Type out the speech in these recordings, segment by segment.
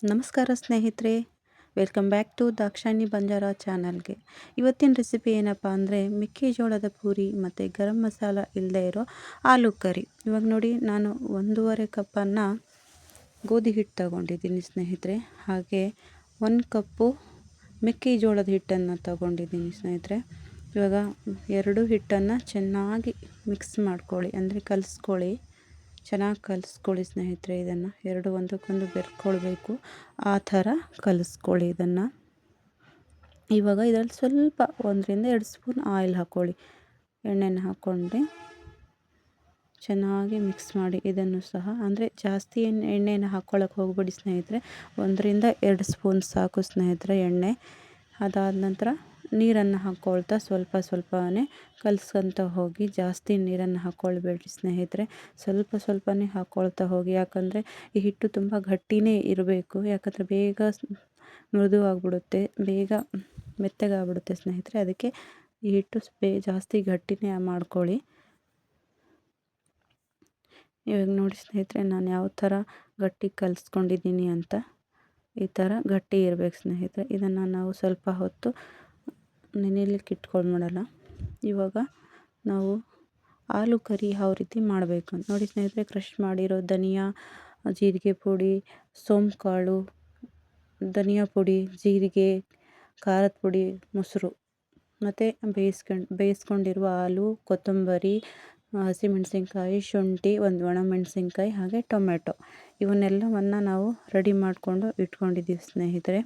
ನಮಸ್ಕಾರ ಸ್ನೇಹಿತರೆ, welcome back to Dakshayini Banjara ಚಾನಲ್ಗೆ. ಇವತ್ತಿನ ರೆಸಿಪಿ ಏನಪ್ಪ ಅಂದರೆ ಮೆಕ್ಕೆಜೋಳದ ಪೂರಿ ಮತ್ತು ಗರಂ ಮಸಾಲ ಇಲ್ಲದೆ ಇರೋ ಆಲೂ ಕರಿ. ಇವಾಗ ನೋಡಿ, ನಾನು 1.5 ಕಪ್ಪನ್ನು ಗೋಧಿ ಹಿಟ್ಟು ತಗೊಂಡಿದ್ದೀನಿ ಸ್ನೇಹಿತರೆ. ಹಾಗೆ 1 ಕಪ್ಪು ಮೆಕ್ಕೆಜೋಳದ ಹಿಟ್ಟನ್ನು ತಗೊಂಡಿದ್ದೀನಿ ಸ್ನೇಹಿತರೆ. ಇವಾಗ 2 ಹಿಟ್ಟನ್ನು ಚೆನ್ನಾಗಿ ಮಿಕ್ಸ್ ಮಾಡ್ಕೊಳ್ಳಿ, ಅಂದರೆ ಕಲಿಸ್ಕೊಳ್ಳಿ. ಚೆನ್ನಾಗಿ ಕಲಿಸ್ಕೊಳ್ಳಿ ಸ್ನೇಹಿತರೆ. ಇದನ್ನು 2 ಒಂದಕ್ಕೊಂದು ಬೆರ್ಕೊಳ್ಬೇಕು, ಆ ಥರ ಕಲಿಸ್ಕೊಳ್ಳಿ ಇದನ್ನು. ಇವಾಗ ಇದರಲ್ಲಿ ಸ್ವಲ್ಪ 1-2 ಸ್ಪೂನ್ ಆಯಿಲ್ ಹಾಕ್ಕೊಳ್ಳಿ, ಎಣ್ಣೆನ ಹಾಕ್ಕೊಂಡು ಚೆನ್ನಾಗಿ ಮಿಕ್ಸ್ ಮಾಡಿ. ಇದನ್ನು ಸಹ ಅಂದರೆ ಜಾಸ್ತಿ ಎಣ್ಣೆನ ಹಾಕ್ಕೊಳ್ಳೋಕೆ ಹೋಗಬೇಡಿ ಸ್ನೇಹಿತರೆ, 1-2 ಸ್ಪೂನ್ ಸಾಕು ಸ್ನೇಹಿತರೆ ಎಣ್ಣೆ. ಅದಾದ ನಂತರ ನೀರನ್ನು ಹಾಕ್ಕೊಳ್ತಾ ಸ್ವಲ್ಪ ಸ್ವಲ್ಪನೇ ಕಲಿಸ್ಕೊತ ಹೋಗಿ. ಜಾಸ್ತಿ ನೀರನ್ನು ಹಾಕ್ಕೊಳ್ಬೇಡಿ ಸ್ನೇಹಿತರೆ, ಸ್ವಲ್ಪ ಸ್ವಲ್ಪನೇ ಹಾಕ್ಕೊಳ್ತಾ ಹೋಗಿ. ಯಾಕಂದರೆ ಈ ಹಿಟ್ಟು ತುಂಬ ಗಟ್ಟಿನೇ ಇರಬೇಕು, ಯಾಕಂದರೆ ಬೇಗ ಮೃದುವಾಗಿಬಿಡುತ್ತೆ, ಬೇಗ ಮೆತ್ತಗಾಗ್ಬಿಡುತ್ತೆ ಸ್ನೇಹಿತರೆ. ಅದಕ್ಕೆ ಈ ಹಿಟ್ಟು ಜಾಸ್ತಿ ಗಟ್ಟಿನೇ ಮಾಡ್ಕೊಳ್ಳಿ. ಇವಾಗ ನೋಡಿ ಸ್ನೇಹಿತರೆ, ನಾನು ಯಾವ ಥರ ಗಟ್ಟಿ ಕಲಿಸ್ಕೊಂಡಿದ್ದೀನಿ ಅಂತ. ಈ ಥರ ಗಟ್ಟಿ ಇರಬೇಕು ಸ್ನೇಹಿತರೆ. ಇದನ್ನು ನಾವು ಸ್ವಲ್ಪ ಹೊತ್ತು ನೆನೆಯಲಿಕ್ಕೆ ಇಟ್ಕೊಂಡ್ಬಿಡೋಣ. ಇವಾಗ ನಾವು ಆಲೂ ಕರಿ ಯಾವ ರೀತಿ ಮಾಡಬೇಕು ಅಂತ ನೋಡಿ ಸ್ನೇಹಿತರೆ. ಕ್ರಷ್ ಮಾಡಿರೋ ಧನಿಯಾ, ಜೀರಿಗೆ ಪುಡಿ, ಸೋಂಪು ಕಾಳು, ಧನಿಯಾ ಪುಡಿ, ಜೀರಿಗೆ, ಖಾರದ ಪುಡಿ, ಮೊಸರು ಮತ್ತು ಬೇಯಿಸ್ಕೊಂಡಿರುವ ಆಲೂ, ಕೊತ್ತಂಬರಿ, ಹಸಿಮೆಣಸಿನ್ಕಾಯಿ, ಶುಂಠಿ, 1 ಒಣಮೆಣಸಿನ್ಕಾಯಿ, ಹಾಗೆ ಟೊಮೆಟೊ, ಇವನ್ನೆಲ್ಲವನ್ನು ನಾವು ರೆಡಿ ಮಾಡಿಕೊಂಡು ಇಟ್ಕೊಂಡಿದ್ದೀವಿ ಸ್ನೇಹಿತರೆ.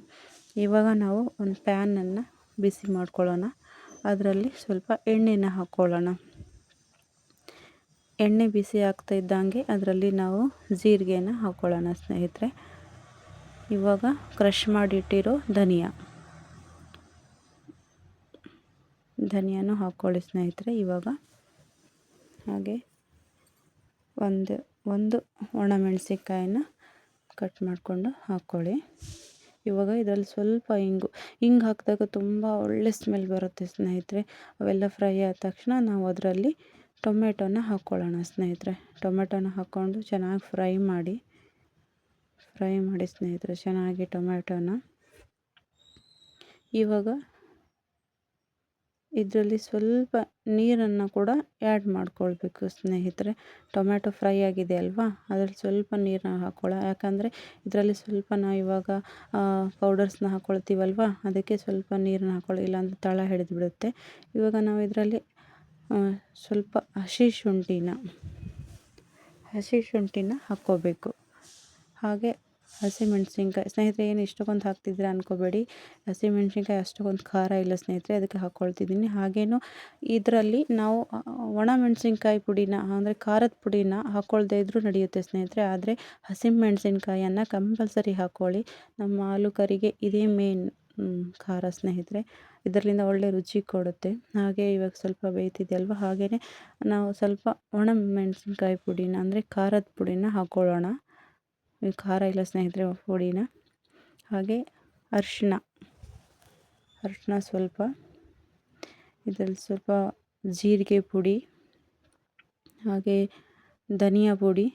ಇವಾಗ ನಾವು ಒಂದು ಪ್ಯಾನನ್ನು ಬಿಸಿ ಮಾಡ್ಕೊಳ್ಳೋಣ. ಅದರಲ್ಲಿ ಸ್ವಲ್ಪ ಎಣ್ಣೆನ ಹಾಕ್ಕೊಳ್ಳೋಣ. ಎಣ್ಣೆ ಬಿಸಿ ಆಗ್ತಾ ಇದ್ದಂಗೆ ಅದರಲ್ಲಿ ನಾವು ಜೀರಿಗೆನ ಹಾಕ್ಕೊಳ್ಳೋಣ ಸ್ನೇಹಿತರೆ. ಇವಾಗ ಕ್ರಷ್ ಮಾಡಿಟ್ಟಿರೋ ಧನಿಯಾನು ಹಾಕ್ಕೊಳ್ಳಿ ಸ್ನೇಹಿತರೆ. ಇವಾಗ ಹಾಗೆ ಒಂದು ಒಣಮೆಣಸಿನ್ಕಾಯಿನ ಕಟ್ ಮಾಡಿಕೊಂಡು ಹಾಕ್ಕೊಳ್ಳಿ. ಇವಾಗ ಇದರಲ್ಲಿ ಸ್ವಲ್ಪ ಹಿಂಗು ಹಾಕಿದಾಗ ತುಂಬ ಒಳ್ಳೆ ಸ್ಮೆಲ್ ಬರುತ್ತೆ ಸ್ನೇಹಿತರೆ. ಅವೆಲ್ಲ ಫ್ರೈ ಆದ ತಕ್ಷಣ ನಾವು ಅದರಲ್ಲಿ ಟೊಮೆಟೊನ ಹಾಕ್ಕೊಳ್ಳೋಣ ಸ್ನೇಹಿತರೆ. ಟೊಮೆಟೊನ ಹಾಕ್ಕೊಂಡು ಚೆನ್ನಾಗಿ ಫ್ರೈ ಮಾಡಿ ಸ್ನೇಹಿತರೆ, ಚೆನ್ನಾಗಿ ಟೊಮೆಟೊನ. ಇವಾಗ ಇದರಲ್ಲಿ ಸ್ವಲ್ಪ ನೀರನ್ನು ಕೂಡ ಆ್ಯಡ್ ಮಾಡ್ಕೊಳ್ಬೇಕು ಸ್ನೇಹಿತರೆ. ಟೊಮೆಟೊ ಫ್ರೈ ಆಗಿದೆ ಅಲ್ವಾ, ಅದರಲ್ಲಿ ಸ್ವಲ್ಪ ನೀರನ್ನ ಯಾಕಂದರೆ ಇದರಲ್ಲಿ ಸ್ವಲ್ಪ ನಾವು ಇವಾಗ ಪೌಡರ್ಸ್ನ ಹಾಕ್ಕೊಳ್ತೀವಲ್ವ, ಅದಕ್ಕೆ ಸ್ವಲ್ಪ ನೀರನ್ನ ಹಾಕ್ಕೊಳ್ಳಿ, ಇಲ್ಲಾಂದರೆ ತಳ ಹಿಡಿದುಬಿಡುತ್ತೆ. ಇವಾಗ ನಾವು ಇದರಲ್ಲಿ ಸ್ವಲ್ಪ ಹಸಿ ಶುಂಠಿನ ಹಾಕ್ಕೋಬೇಕು. ಹಾಗೆ ಹಸಿಮೆಣ್ಸಿನ್ಕಾಯಿ ಸ್ನೇಹಿತರೆ, ಏನು ಇಷ್ಟಕ್ಕೊಂದು ಹಾಕ್ತಿದ್ರೆ ಅಂದ್ಕೋಬೇಡಿ, ಹಸಿಮೆಣ್ಸಿನ್ಕಾಯಿ ಅಷ್ಟಕ್ಕೊಂದು ಖಾರ ಇಲ್ಲ ಸ್ನೇಹಿತರೆ, ಅದಕ್ಕೆ ಹಾಕ್ಕೊಳ್ತಿದ್ದೀನಿ. ಹಾಗೇನು ಇದರಲ್ಲಿ ನಾವು ಒಣ ಮೆಣಸಿನ್ಕಾಯಿ ಪುಡಿನ, ಅಂದರೆ ಖಾರದ ಪುಡಿನ ಹಾಕ್ಕೊಳ್ದೇ ಇದ್ರೂ ನಡೆಯುತ್ತೆ ಸ್ನೇಹಿತರೆ. ಆದರೆ ಹಸಿಮೆಣ್ಸಿನ್ಕಾಯನ್ನು ಕಂಪಲ್ಸರಿ ಹಾಕ್ಕೊಳ್ಳಿ. ನಮ್ಮ ಆಲೂ ಕರಿಗೆ ಇದೇ ಮೇನ್ ಖಾರ ಸ್ನೇಹಿತರೆ, ಇದರಿಂದ ಒಳ್ಳೆ ರುಚಿ ಕೊಡುತ್ತೆ. ಹಾಗೆ ಇವಾಗ ಸ್ವಲ್ಪ ಬೇಯ್ತಿದೆ ಅಲ್ವ, ಹಾಗೆಯೇ ನಾವು ಸ್ವಲ್ಪ ಒಣ ಮೆಣಸಿನ್ಕಾಯಿ ಪುಡಿನ, ಅಂದರೆ ಖಾರದ ಪುಡಿನ ಹಾಕ್ಕೊಳ್ಳೋಣ. ಖಾರ ಇಲ್ಲ ಸ್ನೇಹಿತರೆ ಪುಡಿನ. ಹಾಗೆ ಅರಿಶಿಣ ಸ್ವಲ್ಪ, ಇದರಲ್ಲಿ ಸ್ವಲ್ಪ ಜೀರಿಗೆ ಪುಡಿ, ಹಾಗೆ ಧನಿಯಾ ಪುಡಿ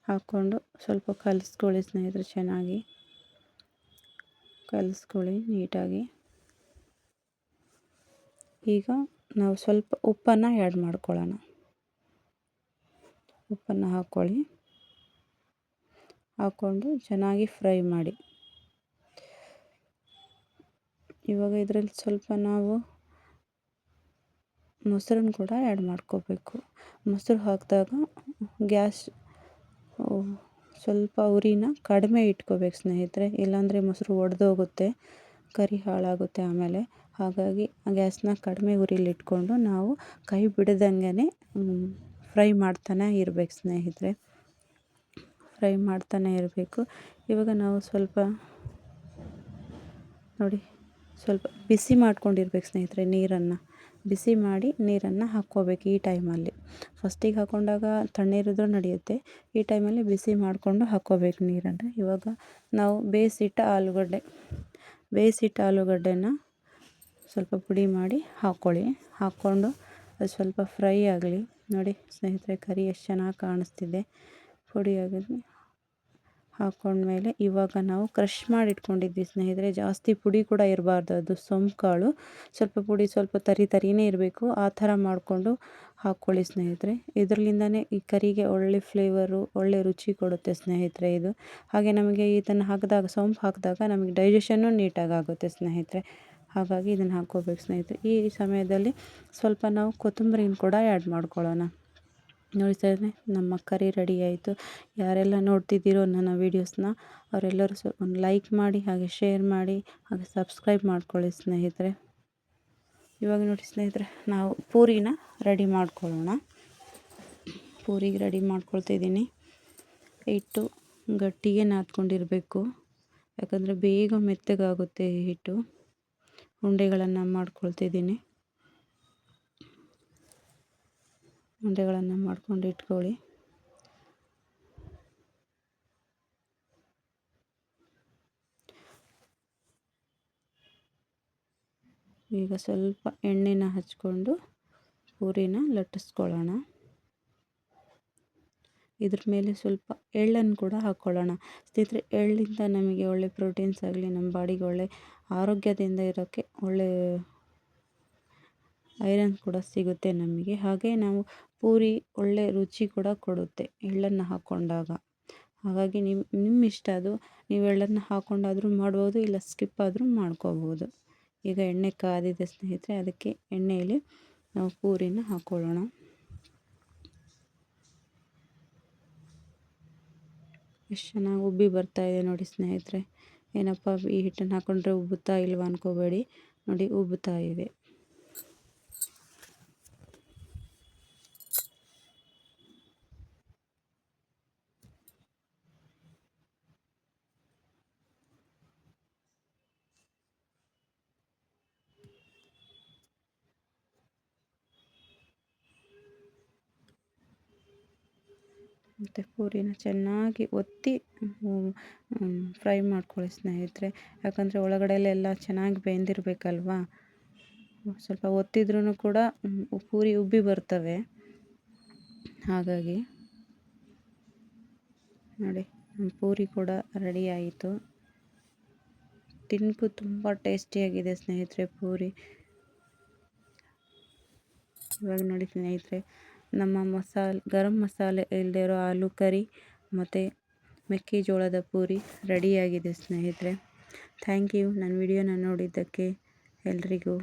ಹಾಕ್ಕೊಂಡು ಸ್ವಲ್ಪ ಕಲಿಸ್ಕೊಳ್ಳಿ ಸ್ನೇಹಿತರೆ. ಚೆನ್ನಾಗಿ ಕಲಿಸ್ಕೊಳ್ಳಿ ನೀಟಾಗಿ. ಈಗ ನಾವು ಸ್ವಲ್ಪ ಉಪ್ಪನ್ನು ಆ್ಯಡ್ ಮಾಡ್ಕೊಳ್ಳೋಣ. ಉಪ್ಪನ್ನು ಹಾಕ್ಕೊಂಡು ಚೆನ್ನಾಗಿ ಫ್ರೈ ಮಾಡಿ. ಇವಾಗ ಇದರಲ್ಲಿ ಸ್ವಲ್ಪ ನಾವು ಮೊಸರನ್ನು ಕೂಡ ಆ್ಯಡ್ ಮಾಡ್ಕೋಬೇಕು. ಮೊಸರು ಹಾಕಿದಾಗ ಗ್ಯಾಸ್ ಸ್ವಲ್ಪ ಉರಿನ ಕಡಿಮೆ ಇಟ್ಕೋಬೇಕು ಸ್ನೇಹಿತರೆ, ಇಲ್ಲಾಂದರೆ ಮೊಸರು ಒಡೆದೋಗುತ್ತೆ, ಕರಿ ಹಾಳಾಗುತ್ತೆ ಆಮೇಲೆ. ಹಾಗಾಗಿ ಗ್ಯಾಸ್ನ ಕಡಿಮೆ ಉರಿಲಿ ಇಟ್ಕೊಂಡು ನಾವು ಕೈ ಬಿಡದಂಗೆ ಫ್ರೈ ಮಾಡ್ತಾನೆ ಇರಬೇಕು ಸ್ನೇಹಿತರೆ, ಫ್ರೈ ಮಾಡ್ತಾನೆ ಇರಬೇಕು. ಇವಾಗ ನಾವು ಸ್ವಲ್ಪ ನೋಡಿ, ಸ್ವಲ್ಪ ಬಿಸಿ ಮಾಡ್ಕೊಂಡಿರ್ಬೇಕು ಸ್ನೇಹಿತರೆ. ಬಿಸಿ ಮಾಡಿ ನೀರನ್ನು ಹಾಕ್ಕೋಬೇಕು ಈ ಟೈಮಲ್ಲಿ. ಫಸ್ಟಿಗೆ ಹಾಕ್ಕೊಂಡಾಗ ತಣ್ಣೀರಿದ್ರೂ ನಡೆಯುತ್ತೆ, ಈ ಟೈಮಲ್ಲಿ ಬಿಸಿ ಮಾಡಿಕೊಂಡು ಹಾಕ್ಕೋಬೇಕು ನೀರನ್ನು. ಇವಾಗ ನಾವು ಬೇಯಿಸಿಟ್ಟ ಆಲೂಗಡ್ಡೆನ ಸ್ವಲ್ಪ ಪುಡಿ ಮಾಡಿ ಹಾಕ್ಕೊಂಡು ಅದು ಸ್ವಲ್ಪ ಫ್ರೈ ಆಗಲಿ. ನೋಡಿ ಸ್ನೇಹಿತರೆ, ಕರಿ ಎಷ್ಟು ಚೆನ್ನಾಗಿ ಕಾಣಿಸ್ತಿದೆ. ಪುಡಿ ಆಗಿದೆ. ಹಾಕ್ಕೊಂಡ್ಮೇಲೆ ಇವಾಗ ನಾವು ಕ್ರಷ್ ಮಾಡಿ ಇಟ್ಕೊಂಡಿದ್ವಿ ಸ್ನೇಹಿತರೆ, ಜಾಸ್ತಿ ಪುಡಿ ಕೂಡ ಇರಬಾರ್ದು, ಅದು ಸೊಂಪು ಕಾಳು ಸ್ವಲ್ಪ ಪುಡಿ ಸ್ವಲ್ಪ ತರಿನೇ ಇರಬೇಕು, ಆ ಥರ ಮಾಡಿಕೊಂಡು ಹಾಕ್ಕೊಳ್ಳಿ ಸ್ನೇಹಿತರೆ. ಇದರಲ್ಲಿಂದನೇ ಈ ಕರಿಗೆ ಒಳ್ಳೆ ಫ್ಲೇವರು, ಒಳ್ಳೆ ರುಚಿ ಕೊಡುತ್ತೆ ಸ್ನೇಹಿತರೆ ಇದು. ಹಾಗೆ ನಮಗೆ ಇದನ್ನು ಹಾಕಿದಾಗ, ಸೋಂಪು ಹಾಕಿದಾಗ ನಮಗೆ ಡೈಜೆಷನ್ನು ನೀಟಾಗಿ ಆಗುತ್ತೆ ಸ್ನೇಹಿತರೆ. ಹಾಗಾಗಿ ಇದನ್ನು ಹಾಕ್ಕೋಬೇಕು ಸ್ನೇಹಿತರೆ. ಈ ಸಮಯದಲ್ಲಿ ಸ್ವಲ್ಪ ನಾವು ಕೊತ್ತಂಬರಿನ ಕೂಡ ಆ್ಯಡ್ ಮಾಡ್ಕೊಳ್ಳೋಣ. ನೋಡಿ ಸ್ನೇಹಿತರೆ, ನಮ್ಮ ಕರಿ ರೆಡಿ ಆಯಿತು. ಯಾರೆಲ್ಲ ನೋಡ್ತಿದ್ದೀರೋ ನನ್ನ ವೀಡಿಯೋಸ್ನ ಅವರೆಲ್ಲರೂ ಒಂದು ಲೈಕ್ ಮಾಡಿ, ಹಾಗೆ ಶೇರ್ ಮಾಡಿ, ಹಾಗೆ ಸಬ್ಸ್ಕ್ರೈಬ್ ಮಾಡ್ಕೊಳ್ಳಿ ಸ್ನೇಹಿತರೆ. ಇವಾಗ ನೋಡಿ ಸ್ನೇಹಿತರೆ, ನಾವು ಪೂರಿನ ರೆಡಿ ಮಾಡ್ಕೊಳ್ಳೋಣ. ಪೂರಿಗೆ ರೆಡಿ ಮಾಡ್ಕೊಳ್ತಿದ್ದೀನಿ. ಹಿಟ್ಟು ಗಟ್ಟಿಗೆ ನಾದ್ಕೊಂಡಿರಬೇಕು, ಯಾಕಂದರೆ ಬೇಗ ಮೆತ್ತಗಾಗುತ್ತೆ ಈ ಹಿಟ್ಟು. ಉಂಡೆಗಳನ್ನು ಮಾಡ್ಕೊಳ್ತಿದ್ದೀನಿ. ಉಂಡೆಗಳನ್ನು ಮಾಡ್ಕೊಂಡು ಇಟ್ಕೊಳ್ಳಿ. ಈಗ ಸ್ವಲ್ಪ ಎಣ್ಣೆನ ಹಚ್ಕೊಂಡು ಪೂರಿನ ಲಟ್ಟಿಸ್ಕೊಳ್ಳೋಣ. ಇದ್ರ ಮೇಲೆ ಸ್ವಲ್ಪ ಎಳ್ಳನ್ನು ಕೂಡ ಹಾಕ್ಕೊಳ್ಳೋಣ ಸ್ನೇಹಿತರೆ. ಎಳ್ಳಿಂದ ನಮಗೆ ಒಳ್ಳೆ ಪ್ರೋಟೀನ್ಸ್ ಆಗಲಿ, ನಮ್ಮ ಬಾಡಿಗೆ ಒಳ್ಳೆ ಆರೋಗ್ಯದಿಂದ ಇರೋಕ್ಕೆ ಒಳ್ಳೆ ಐರನ್ ಕೂಡ ಸಿಗುತ್ತೆ ನಮಗೆ. ಹಾಗೆ ನಾವು ಪೂರಿ ಒಳ್ಳೆ ರುಚಿ ಕೂಡ ಕೊಡುತ್ತೆ ಎಳ್ಳನ್ನು ಹಾಕ್ಕೊಂಡಾಗ. ಹಾಗಾಗಿ ನಿಮ್ಮ ಇಷ್ಟ, ಅದು ನೀವು ಎಳ್ಳನ್ನು ಹಾಕ್ಕೊಂಡಾದರೂ ಮಾಡ್ಬೋದು, ಇಲ್ಲ ಸ್ಕಿಪ್ ಆದರೂ ಮಾಡ್ಕೋಬೋದು. ಈಗ ಎಣ್ಣೆ ಕಾದಿದೆ ಸ್ನೇಹಿತರೆ, ಅದಕ್ಕೆ ಎಣ್ಣೆಯಲ್ಲಿ ನಾವು ಪೂರಿನ ಹಾಕ್ಕೊಳ್ಳೋಣ. ಎಷ್ಟು ಚೆನ್ನಾಗಿ ಉಬ್ಬಿ ಬರ್ತಾಯಿದೆ ನೋಡಿ ಸ್ನೇಹಿತರೆ. ಏನಪ್ಪ ಈ ಹಿಟ್ಟನ್ನು ಹಾಕ್ಕೊಂಡ್ರೆ ಉಬ್ಬುತ್ತಾ ಇಲ್ವಾ ಅನ್ಕೋಬೇಡಿ, ನೋಡಿ ಉಬ್ಬುತ್ತಾ ಇದೆ. ಮತ್ತು ಪೂರಿನ ಚೆನ್ನಾಗಿ ಒತ್ತಿ ಫ್ರೈ ಮಾಡ್ಕೊಳ್ಳಿ ಸ್ನೇಹಿತರೆ, ಯಾಕಂದರೆ ಒಳಗಡೆಯಲ್ಲೆಲ್ಲ ಚೆನ್ನಾಗಿ ಬೆಂದಿರಬೇಕಲ್ವಾ. ಸ್ವಲ್ಪ ಒತ್ತಿದ್ರೂ ಕೂಡ ಪೂರಿ ಉಬ್ಬಿ ಬರ್ತವೆ. ಹಾಗಾಗಿ ನೋಡಿ, ಪೂರಿ ಕೂಡ ರೆಡಿ ಆಯಿತು. ತಿನ್ನಕ್ಕೂ ತುಂಬ ಟೇಸ್ಟಿಯಾಗಿದೆ ಸ್ನೇಹಿತರೆ ಪೂರಿ. ಇವಾಗ ನೋಡಿ ಸ್ನೇಹಿತರೆ, ನಮ್ಮ ಗರಂ ಮಸಾಲೆ ಇಲ್ಲದೆ ಇರೋ ಆಲೂ ಕರಿ ಮತ್ತು ಮೆಕ್ಕೆಜೋಳದ ಪೂರಿ ರೆಡಿಯಾಗಿದೆ ಸ್ನೇಹಿತರೆ. ಥ್ಯಾಂಕ್ ಯು ನನ್ನ ವಿಡಿಯೋನ ನೋಡಿದ್ದಕ್ಕೆ ಎಲ್ರಿಗೂ.